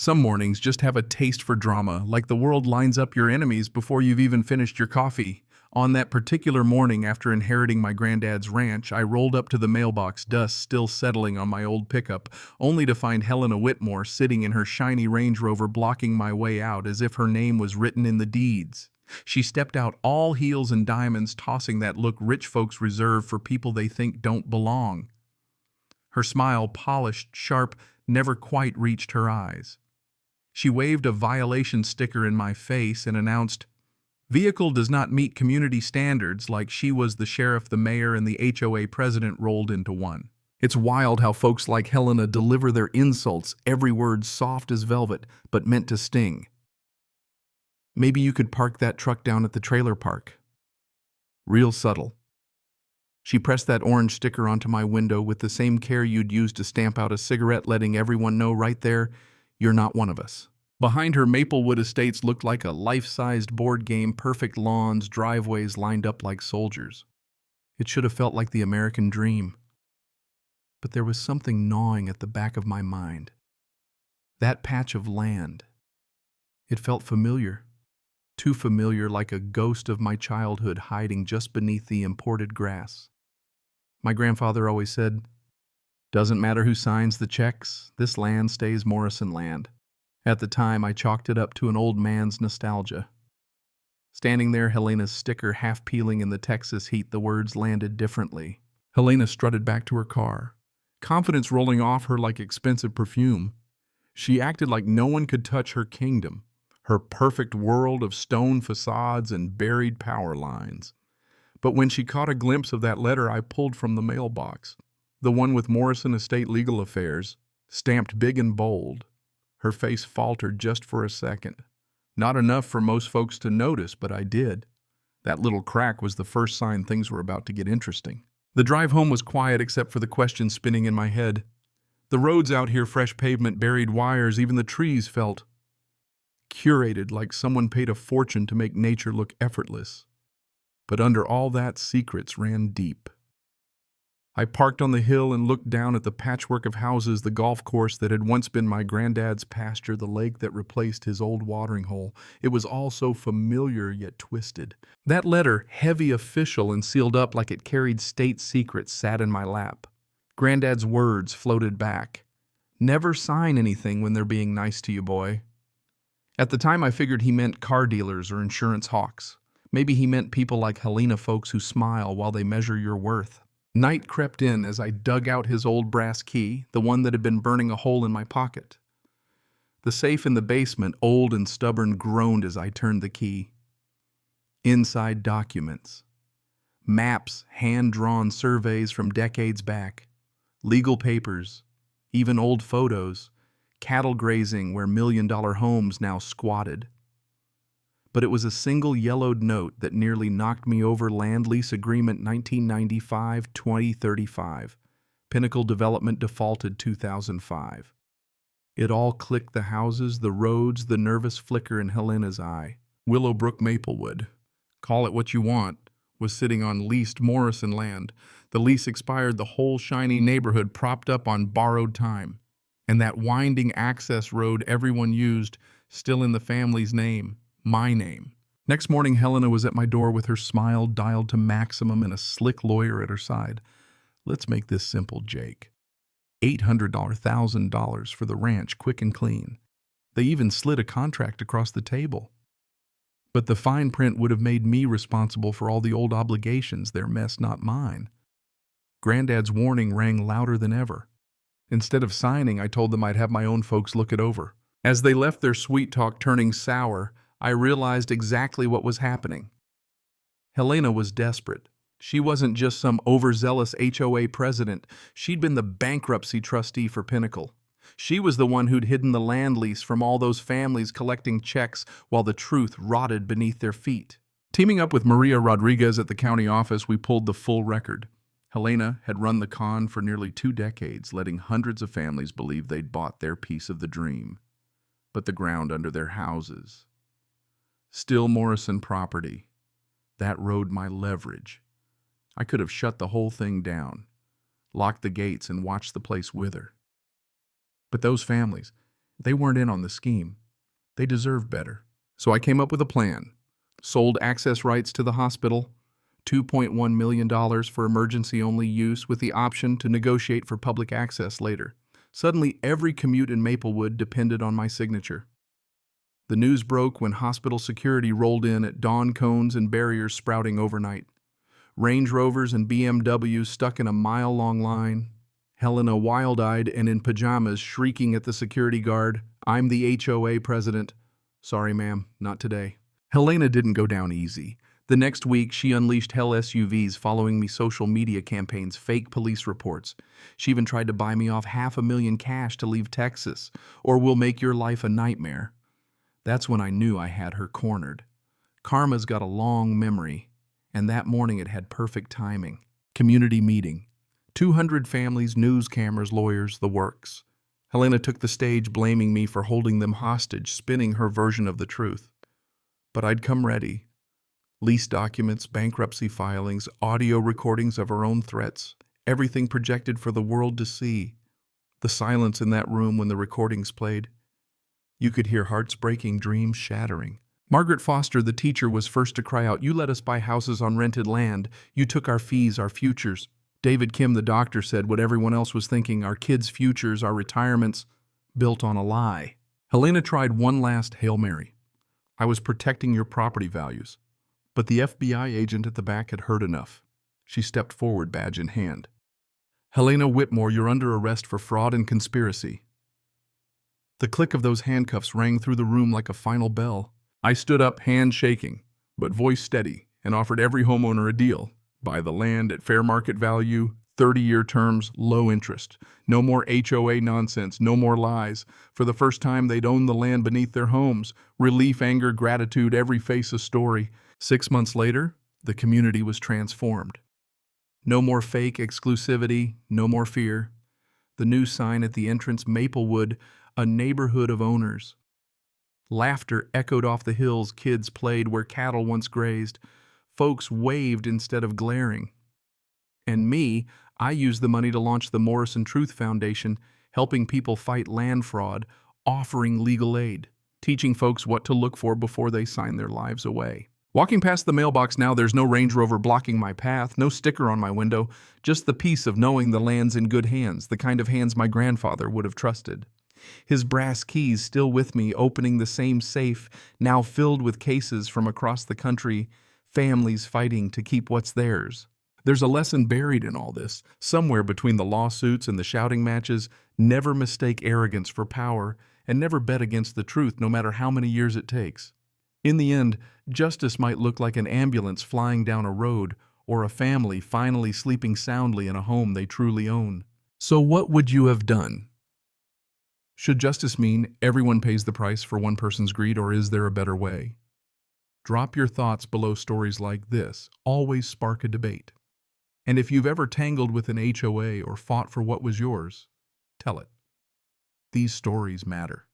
Some mornings just have a taste for drama, like the world lines up your enemies before you've even finished your coffee. On that particular morning after inheriting my granddad's ranch, I rolled up to the mailbox, dust still settling on my old pickup, only to find Helena Whitmore sitting in her shiny Range Rover blocking my way out as if her name was written in the deeds. She stepped out all heels and diamonds, tossing that look rich folks reserve for people they think don't belong. Her smile, polished, sharp, never quite reached her eyes. She waved a violation sticker in my face and announced, "Vehicle does not meet community standards," like she was the sheriff, the mayor, and the HOA president rolled into one. It's wild how folks like Helena deliver their insults, every word soft as velvet, but meant to sting. "Maybe you could park that truck down at the trailer park." Real subtle. She pressed that orange sticker onto my window with the same care you'd use to stamp out a cigarette, letting everyone know right there, you're not one of us. Behind her, Maplewood Estates looked like a life-sized board game, perfect lawns, driveways lined up like soldiers. It should have felt like the American dream. But there was something gnawing at the back of my mind. That patch of land. It felt familiar. Too familiar, like a ghost of my childhood hiding just beneath the imported grass. My grandfather always said, "Doesn't matter who signs the checks, this land stays Morrison land." At the time, I chalked it up to an old man's nostalgia. Standing there, Helena's sticker half peeling in the Texas heat, the words landed differently. Helena strutted back to her car, confidence rolling off her like expensive perfume. She acted like no one could touch her kingdom, her perfect world of stone facades and buried power lines. But when she caught a glimpse of that letter I pulled from the mailbox, the one with Morrison Estate Legal Affairs, stamped big and bold, her face faltered just for a second. Not enough for most folks to notice, but I did. That little crack was the first sign things were about to get interesting. The drive home was quiet except for the question spinning in my head. The roads out here, fresh pavement, buried wires, even the trees felt curated, like someone paid a fortune to make nature look effortless. But under all that, secrets ran deep. I parked on the hill and looked down at the patchwork of houses, the golf course that had once been my granddad's pasture, the lake that replaced his old watering hole. It was all so familiar yet twisted. That letter, heavy, official, and sealed up like it carried state secrets, sat in my lap. Granddad's words floated back. "Never sign anything when they're being nice to you, boy." At the time, I figured he meant car dealers or insurance hawks. Maybe he meant people like Helena folks who smile while they measure your worth. Night crept in as I dug out his old brass key, the one that had been burning a hole in my pocket. The safe in the basement, old and stubborn, groaned as I turned the key. Inside, documents. Maps, hand-drawn surveys from decades back. Legal papers, even old photos. Cattle grazing where million-dollar homes now squatted. But it was a single yellowed note that nearly knocked me over. Land Lease Agreement 1995-2035. Pinnacle Development defaulted 2005. It all clicked: the houses, the roads, the nervous flicker in Helena's eye. Willowbrook Maplewood, call it what you want, was sitting on leased Morrison land. The lease expired, the whole shiny neighborhood propped up on borrowed time. And that winding access road everyone used, still in the family's name. My name. Next morning, Helena was at my door with her smile dialed to maximum and a slick lawyer at her side. "Let's make this simple, Jake. $800,000 for the ranch, quick and clean." They even slid a contract across the table. But the fine print would have made me responsible for all the old obligations, their mess, not mine. Granddad's warning rang louder than ever. Instead of signing, I told them I'd have my own folks look it over. As they left, their sweet talk turning sour, I realized exactly what was happening. Helena was desperate. She wasn't just some overzealous HOA president. She'd been the bankruptcy trustee for Pinnacle. She was the one who'd hidden the land lease from all those families collecting checks while the truth rotted beneath their feet. Teaming up with Maria Rodriguez at the county office, we pulled the full record. Helena had run the con for nearly 2 decades, letting hundreds of families believe they'd bought their piece of the dream. But the ground under their houses, still Morrison property. That rode my leverage. I could have shut the whole thing down, locked the gates, and watched the place wither. But those families, They weren't in on the scheme. They deserved better. So I came up with a plan. Sold access rights to the hospital, $2.1 million for emergency-only use with the option to negotiate for public access later. Suddenly, every commute in Maplewood depended on my signature. The news broke when hospital security rolled in at dawn, cones and barriers sprouting overnight. Range Rovers and BMWs stuck in a mile-long line. Helena, wild-eyed and in pajamas, shrieking at the security guard, "I'm the HOA president." "Sorry, ma'am, not today." Helena didn't go down easy. The next week, she unleashed hell SUVs following me, social media campaigns, fake police reports. She even tried to buy me off $500,000 cash to leave Texas, or "we'll make your life a nightmare." That's when I knew I had her cornered. Karma's got a long memory, and that morning it had perfect timing. Community meeting. 200 families, news cameras, lawyers, the works. Helena took the stage, blaming me for holding them hostage, spinning her version of the truth. But I'd come ready. Lease documents, bankruptcy filings, audio recordings of her own threats, everything projected for the world to see. The silence in that room when the recordings played. You could hear hearts breaking, dreams shattering. Margaret Foster, the teacher, was first to cry out, "You let us buy houses on rented land. You took our fees, our futures." David Kim, the doctor, said what everyone else was thinking, "Our kids' futures, our retirements, built on a lie." Helena tried one last Hail Mary. "I was protecting your property values." But the FBI agent at the back had heard enough. She stepped forward, badge in hand. "Helena Whitmore, you're under arrest for fraud and conspiracy." The click of those handcuffs rang through the room like a final bell. I stood up, hand shaking, but voice steady, and offered every homeowner a deal. Buy the land at fair market value, 30-year terms, low interest. No more HOA nonsense, no more lies. For the first time, they'd own the land beneath their homes. Relief, anger, gratitude, every face a story. 6 months later, the community was transformed. No more fake exclusivity, no more fear. The new sign at the entrance, Maplewood, a neighborhood of owners. Laughter echoed off the hills, kids played where cattle once grazed. Folks waved instead of glaring. And me, I used the money to launch the Morrison Truth Foundation, helping people fight land fraud, offering legal aid, teaching folks what to look for before they sign their lives away. Walking past the mailbox now, there's no Range Rover blocking my path, no sticker on my window, just the peace of knowing the land's in good hands, the kind of hands my grandfather would have trusted. His brass keys still with me, opening the same safe, now filled with cases from across the country, families fighting to keep what's theirs. There's a lesson buried in all this, somewhere between the lawsuits and the shouting matches. Never mistake arrogance for power, and never bet against the truth, no matter how many years it takes. In the end, justice might look like an ambulance flying down a road, or a family finally sleeping soundly in a home they truly own. So what would you have done? Should justice mean everyone pays the price for one person's greed, or is there a better way? Drop your thoughts below. Stories like this always spark a debate. And if you've ever tangled with an HOA or fought for what was yours, tell it. These stories matter.